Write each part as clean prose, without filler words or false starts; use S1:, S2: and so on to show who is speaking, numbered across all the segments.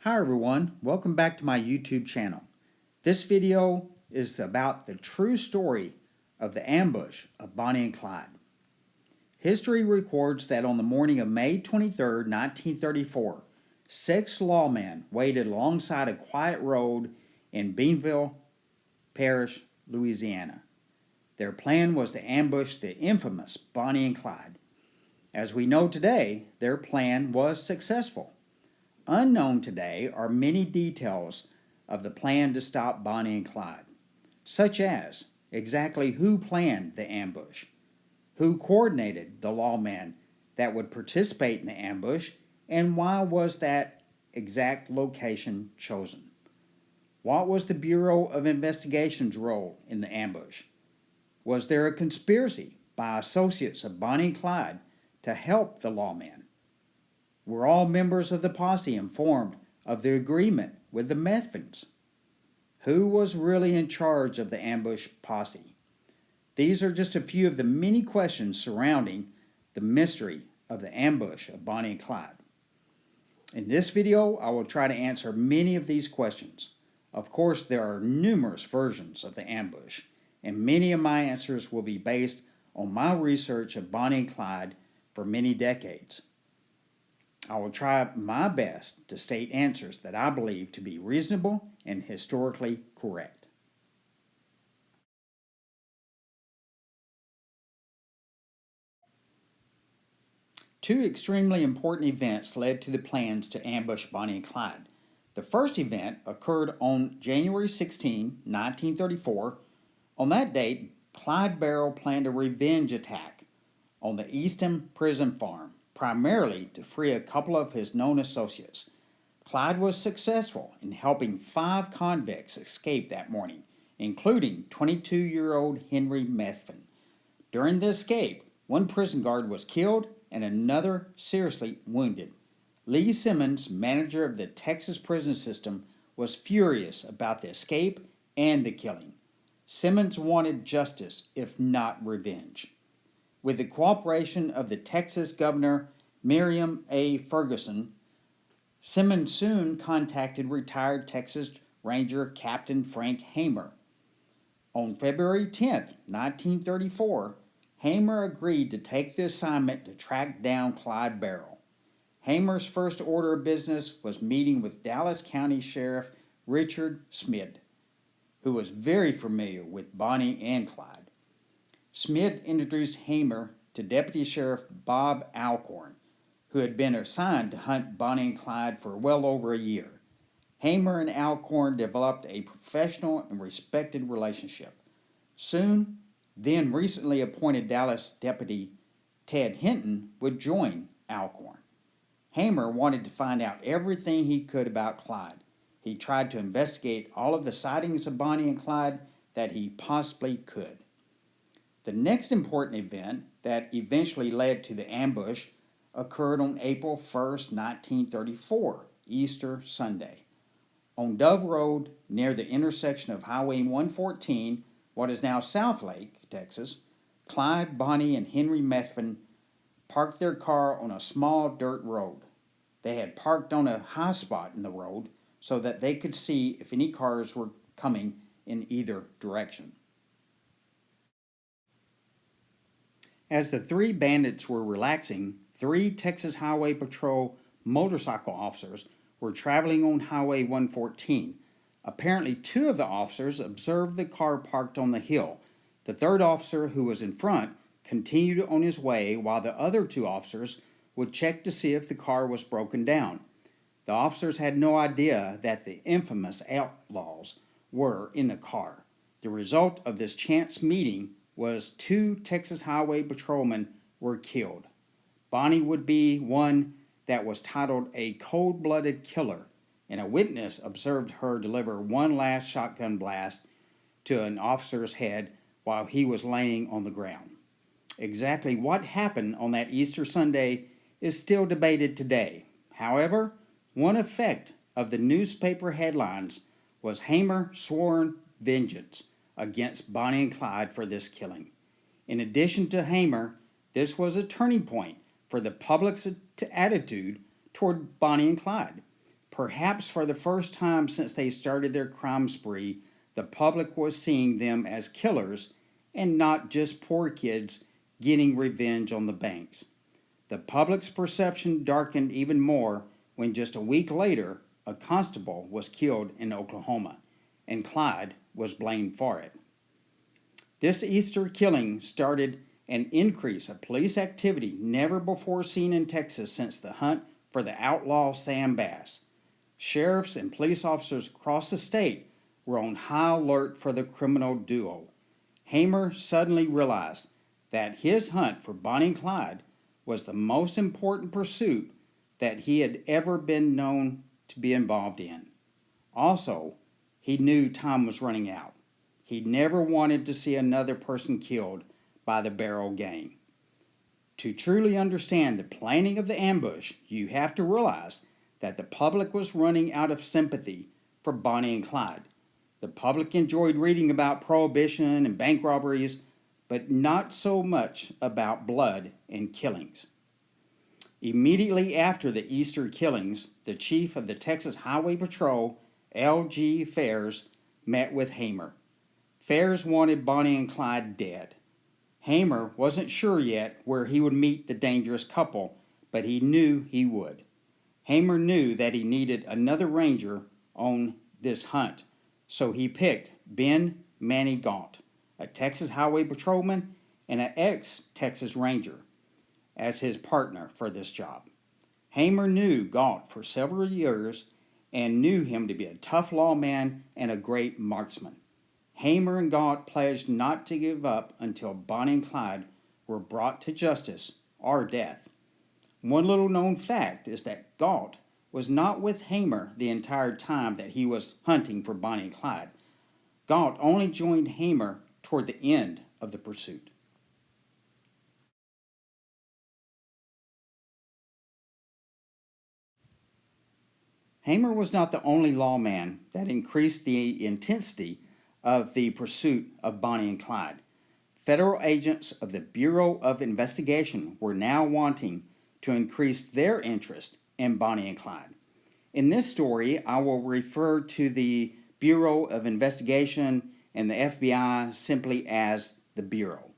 S1: Hi everyone, welcome back to my YouTube channel. This video is about the true story of the ambush of Bonnie and Clyde. History records that on the morning of May 23, 1934, 6 lawmen waited alongside a quiet road in Beanville Parish, Louisiana. Their plan was to ambush the infamous Bonnie and Clyde. As we know today, their plan was successful. Unknown today are many details of the plan to stop Bonnie and Clyde, such as exactly who planned the ambush, who coordinated the lawman that would participate in the ambush, and why was that exact location chosen. What was the Bureau of Investigation's role in the ambush? Was there a conspiracy by associates of Bonnie and Clyde to help the lawman? Were all members of the posse informed of the agreement with the Methvins? Who was really in charge of the ambush posse? These are just a few of the many questions surrounding the mystery of the ambush of Bonnie and Clyde. In this video, I will try to answer many of these questions. Of course, there are numerous versions of the ambush, and many of my answers will be based on my research of Bonnie and Clyde for many decades. I will try my best to state answers that I believe to be reasonable and historically correct. Two extremely important events led to the plans to ambush Bonnie and Clyde. The first event occurred on January 16, 1934. On that date, Clyde Barrow planned a revenge attack on the Eastham prison farm, primarily to free a couple of his known associates. Clyde was successful in helping 5 convicts escape that morning, including 22-year-old Henry Methvin. During the escape, one prison guard was killed and another seriously wounded. Lee Simmons, manager of the Texas prison system, was furious about the escape and the killing. Simmons wanted justice, if not revenge. With the cooperation of the Texas Governor Miriam A. Ferguson, Simmons soon contacted retired Texas Ranger Captain Frank Hamer. On February 10, 1934, Hamer agreed to take the assignment to track down Clyde Barrow. Hamer's first order of business was meeting with Dallas County Sheriff Richard Smid, who was very familiar with Bonnie and Clyde. Smid introduced Hamer to Deputy Sheriff Bob Alcorn, who had been assigned to hunt Bonnie and Clyde for well over a year. Hamer and Alcorn developed a professional and respected relationship. Soon, then recently appointed Dallas Deputy Ted Hinton would join Alcorn. Hamer wanted to find out everything he could about Clyde. He tried to investigate all of the sightings of Bonnie and Clyde that he possibly could. The next important event that eventually led to the ambush occurred on April 1, 1934, Easter Sunday. On Dove Road, near the intersection of Highway 114, what is now South Lake, Texas, Clyde, Bonnie, and Henry Methvin parked their car on a small dirt road. They had parked on a high spot in the road so that they could see if any cars were coming in either direction. As the 3 bandits were relaxing, 3 Texas Highway Patrol motorcycle officers were traveling on Highway 114. Apparently, 2 of the officers observed the car parked on the hill. The 3rd officer, who was in front, continued on his way while the other 2 officers would check to see if the car was broken down. The officers had no idea that the infamous outlaws were in the car. The result of this chance meeting was 2 Texas Highway patrolmen were killed. Bonnie would be one that was titled a cold-blooded killer, and a witness observed her deliver one last shotgun blast to an officer's head while he was laying on the ground. Exactly what happened on that Easter Sunday is still debated today. However, one effect of the newspaper headlines was Hamer's sworn vengeance against Bonnie and Clyde for this killing. In addition to Hamer, this was a turning point for the public's attitude toward Bonnie and Clyde. Perhaps for the first time since they started their crime spree, the public was seeing them as killers and not just poor kids getting revenge on the banks. The public's perception darkened even more when just a week later, a constable was killed in Oklahoma, and Clyde was blamed for it. This Easter killing started an increase of police activity never before seen in Texas since the hunt for the outlaw Sam Bass. Sheriffs and police officers across the state were on high alert for the criminal duo. Hamer suddenly realized that his hunt for Bonnie and Clyde was the most important pursuit that he had ever been known to be involved in. Also, he knew time was running out. He never wanted to see another person killed by the Barrow gang. To truly understand the planning of the ambush, you have to realize that the public was running out of sympathy for Bonnie and Clyde. The public enjoyed reading about prohibition and bank robberies, but not so much about blood and killings. Immediately after the Easter killings, the chief of the Texas Highway Patrol, L.G. Fairs, met with Hamer. Fairs wanted Bonnie and Clyde dead. Hamer wasn't sure yet where he would meet the dangerous couple, but he knew he would. Hamer knew that he needed another ranger on this hunt, so he picked Ben Manny Gaunt, a Texas Highway Patrolman and an ex-Texas Ranger, as his partner for this job. Hamer knew Gaunt for several years and knew him to be a tough lawman and a great marksman. Hamer and Gaunt pledged not to give up until Bonnie and Clyde were brought to justice or death. One little known fact is that Gaunt was not with Hamer the entire time that he was hunting for Bonnie and Clyde. Gaunt only joined Hamer toward the end of the pursuit. Hamer was not the only lawman that increased the intensity of the pursuit of Bonnie and Clyde. Federal agents of the Bureau of Investigation were now wanting to increase their interest in Bonnie and Clyde. In this story, I will refer to the Bureau of Investigation and the FBI simply as the Bureau.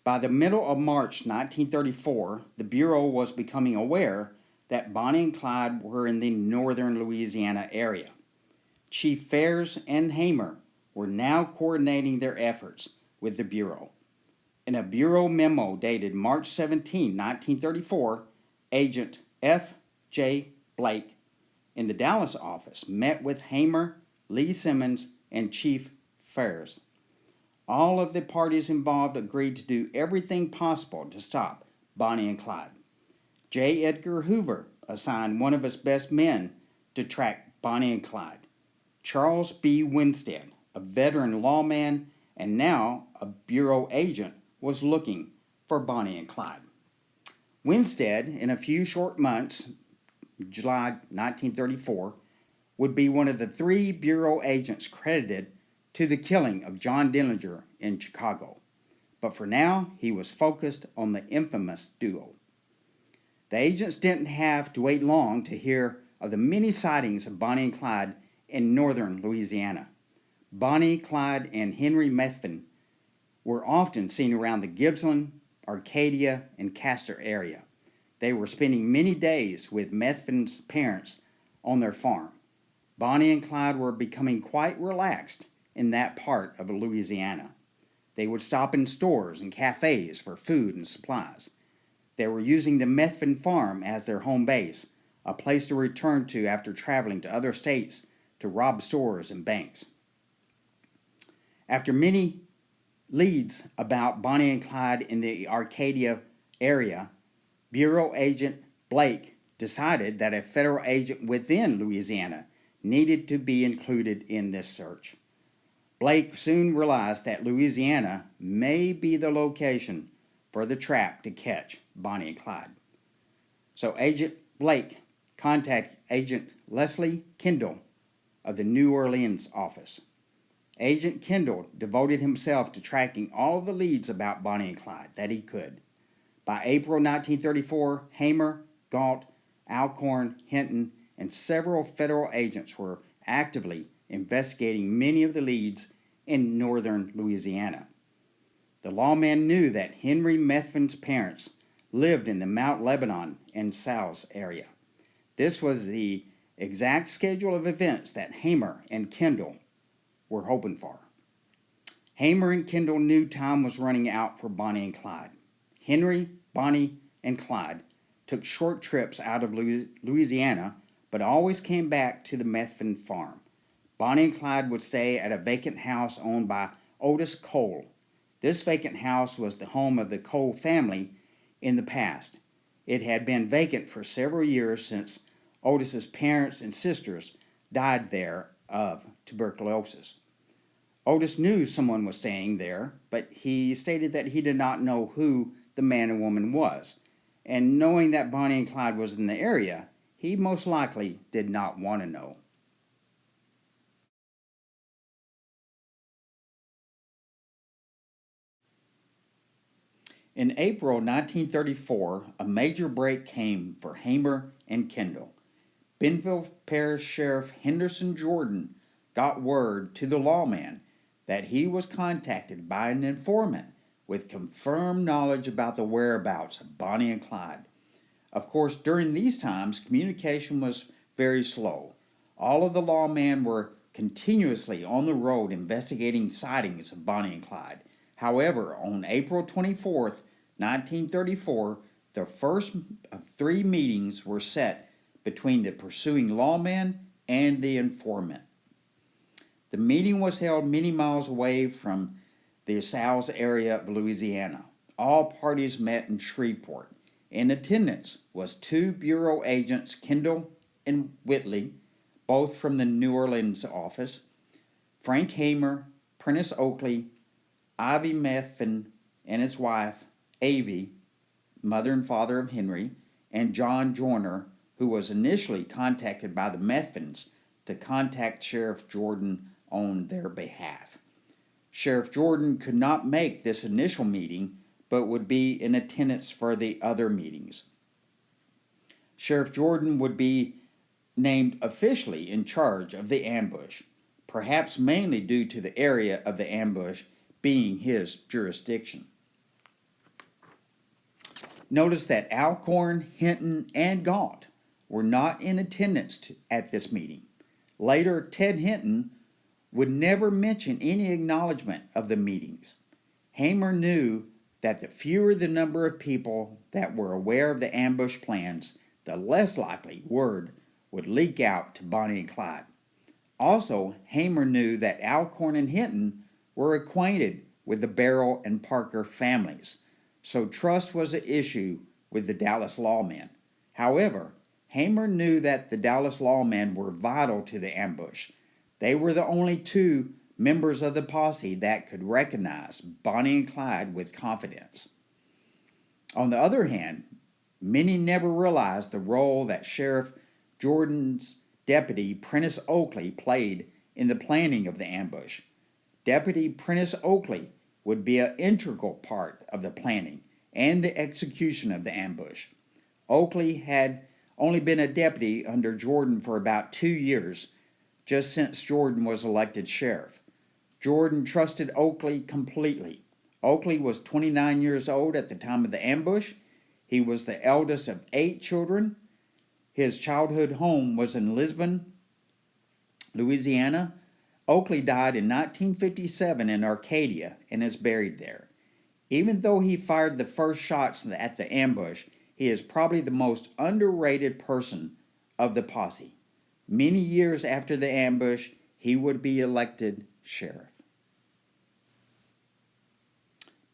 S1: By the middle of March 1934, the Bureau was becoming aware that Bonnie and Clyde were in the northern Louisiana area. Chief Fairs and Hamer were now coordinating their efforts with the Bureau. In a Bureau memo dated March 17, 1934, Agent F. J. Blake in the Dallas office met with Hamer, Lee Simmons, and Chief Fairs. All of the parties involved agreed to do everything possible to stop Bonnie and Clyde. J. Edgar Hoover assigned one of his best men to track Bonnie and Clyde. Charles B. Winstead, a veteran lawman and now a Bureau agent, was looking for Bonnie and Clyde. Winstead, in a few short months, July 1934, would be one of the 3 Bureau agents credited to the killing of John Dillinger in Chicago. But for now, he was focused on the infamous duo. The agents didn't have to wait long to hear of the many sightings of Bonnie and Clyde in northern Louisiana. Bonnie, Clyde, and Henry Methvin were often seen around the Gibbsland, Arcadia, and Castor area. They were spending many days with Methvin's parents on their farm. Bonnie and Clyde were becoming quite relaxed in that part of Louisiana. They would stop in stores and cafes for food and supplies. They were using the Methvin farm as their home base, a place to return to after traveling to other states to rob stores and banks. After many leads about Bonnie and Clyde in the Arcadia area, Bureau Agent Blake decided that a federal agent within Louisiana needed to be included in this search. Blake soon realized that Louisiana may be the location for the trap to catch Bonnie and Clyde. So Agent Blake contacted Agent Leslie Kendall of the New Orleans office. Agent Kendall devoted himself to tracking all the leads about Bonnie and Clyde that he could. By April 1934, Hamer, Gaunt, Alcorn, Hinton, and several federal agents were actively investigating many of the leads in northern Louisiana. The lawman knew that Henry Methvin's parents lived in the Mount Lebanon and Sal's area. This was the exact schedule of events that Hamer and Kendall were hoping for. Hamer and Kendall knew time was running out for Bonnie and Clyde. Henry, Bonnie, and Clyde took short trips out of Louisiana, but always came back to the Methvin farm. Bonnie and Clyde would stay at a vacant house owned by Otis Cole. This vacant house was the home of the Cole family in the past. It had been vacant for several years since Otis's parents and sisters died there of tuberculosis. Otis knew someone was staying there, but he stated that he did not know who the man and woman was. And knowing that Bonnie and Clyde was in the area, he most likely did not want to know. In April 1934, a major break came for Hamer and Kendall. Bentonville Parish Sheriff Henderson Jordan got word to the lawman that he was contacted by an informant with confirmed knowledge about the whereabouts of Bonnie and Clyde. Of course, during these times, communication was very slow. All of the lawmen were continuously on the road investigating sightings of Bonnie and Clyde. However, on April 24th, 1934, the first of 3 meetings were set between the pursuing lawman and the informant. The meeting was held many miles away from the Sal's area of Louisiana. All parties met in Shreveport. In attendance was 2 bureau agents, Kendall and Whitley, both from the New Orleans office, Frank Hamer, Prentice Oakley, Ivy Methvin and his wife, Avie, mother and father of Henry, and John Joyner, who was initially contacted by the Methvins to contact Sheriff Jordan on their behalf. Sheriff Jordan could not make this initial meeting, but would be in attendance for the other meetings. Sheriff Jordan would be named officially in charge of the ambush, perhaps mainly due to the area of the ambush being his jurisdiction. Notice that Alcorn, Hinton, and Gaunt were not in attendance at this meeting. Later, Ted Hinton would never mention any acknowledgement of the meetings. Hamer knew that the fewer the number of people that were aware of the ambush plans, the less likely word would leak out to Bonnie and Clyde. Also, Hamer knew that Alcorn and Hinton were acquainted with the Barrow and Parker families, so trust was an issue with the Dallas lawmen. However, Hamer knew that the Dallas lawmen were vital to the ambush. They were the only 2 members of the posse that could recognize Bonnie and Clyde with confidence. On the other hand, many never realized the role that Sheriff Jordan's deputy Prentice Oakley played in the planning of the ambush. Deputy Prentice Oakley would be an integral part of the planning and the execution of the ambush. Oakley had only been a deputy under Jordan for about 2 years, just since Jordan was elected sheriff. Jordan trusted Oakley completely. Oakley was 29 years old at the time of the ambush. He was the eldest of 8 children. His childhood home was in Lisbon, Louisiana. Oakley died in 1957 in Arcadia and is buried there. Even though he fired the first shots at the ambush, he is probably the most underrated person of the posse. Many years after the ambush, he would be elected sheriff.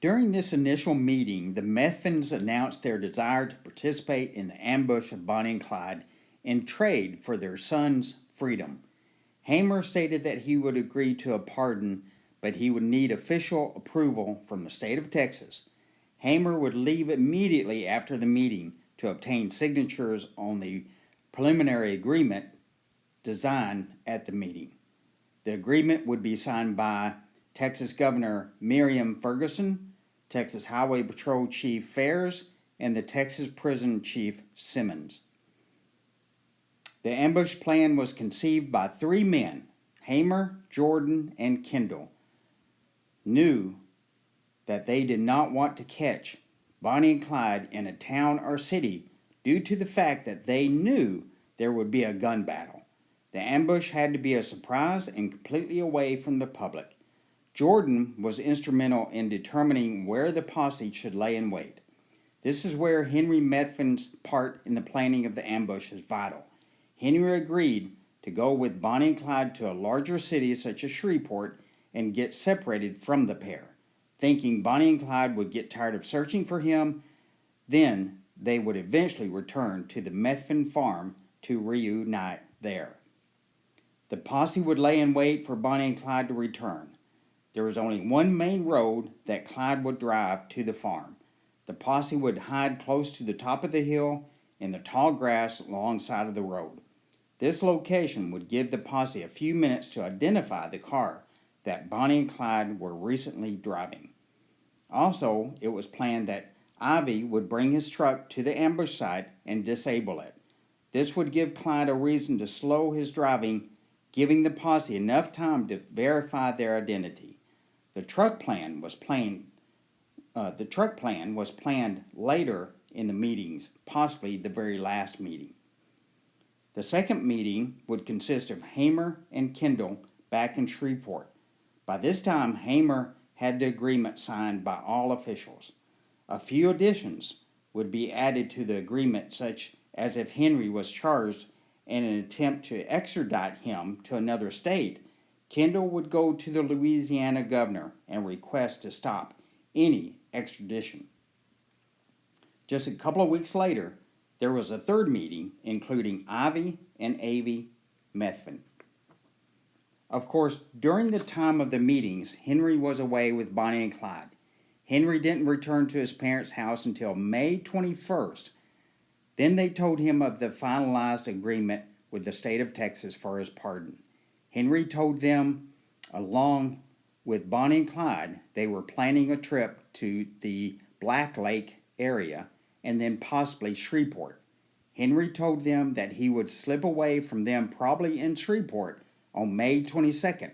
S1: During this initial meeting, the Methvins announced their desire to participate in the ambush of Bonnie and Clyde in trade for their son's freedom. Hamer stated that he would agree to a pardon, but he would need official approval from the state of Texas. Hamer would leave immediately after the meeting to obtain signatures on the preliminary agreement designed at the meeting. The agreement would be signed by Texas Governor Miriam Ferguson, Texas Highway Patrol Chief Fares, and the Texas Prison Chief Simmons. The ambush plan was conceived by three men, Hamer, Jordan, and Kendall, knew that they did not want to catch Bonnie and Clyde in a town or city due to the fact that they knew there would be a gun battle. The ambush had to be a surprise and completely away from the public. Jordan was instrumental in determining where the posse should lay in wait. This is where Henry Methvin's part in the planning of the ambush is vital. Henry agreed to go with Bonnie and Clyde to a larger city such as Shreveport and get separated from the pair, thinking Bonnie and Clyde would get tired of searching for him. Then they would eventually return to the Methvin farm to reunite there. The posse would lay in wait for Bonnie and Clyde to return. There was only one main road that Clyde would drive to the farm. The posse would hide close to the top of the hill in the tall grass alongside of the road. This location would give the posse a few minutes to identify the car that Bonnie and Clyde were recently driving. Also, it was planned that Ivy would bring his truck to the ambush site and disable it. This would give Clyde a reason to slow his driving, giving the posse enough time to verify their identity. The truck plan was planned later in the meetings, possibly the very last meeting. The second meeting would consist of Hamer and Kendall back in Shreveport. By this time, Hamer had the agreement signed by all officials. A few additions would be added to the agreement, such as if Henry was charged in an attempt to extradite him to another state, Kendall would go to the Louisiana governor and request to stop any extradition. Just a couple of weeks later, there was a third meeting, including Ivy and Avy Methvin. Of course, during the time of the meetings, Henry was away with Bonnie and Clyde. Henry didn't return to his parents' house until May 21st. Then they told him of the finalized agreement with the state of Texas for his pardon. Henry told them, along with Bonnie and Clyde, they were planning a trip to the Black Lake area and then possibly Shreveport. Henry told them that he would slip away from them probably in Shreveport on May 22nd.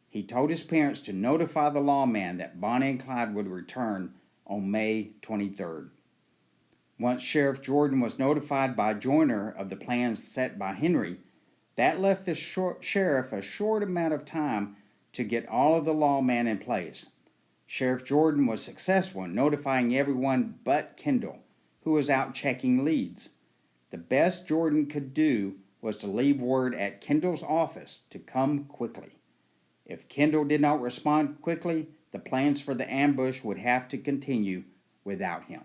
S1: He told his parents to notify the lawman that Bonnie and Clyde would return on May 23rd. Once Sheriff Jordan was notified by Joyner of the plans set by Henry, that left the sheriff a short amount of time to get all of the lawmen in place. Sheriff Jordan was successful in notifying everyone but Kendall, who was out checking leads. The best Jordan could do was to leave word at Kendall's office to come quickly. If Kendall did not respond quickly, the plans for the ambush would have to continue without him.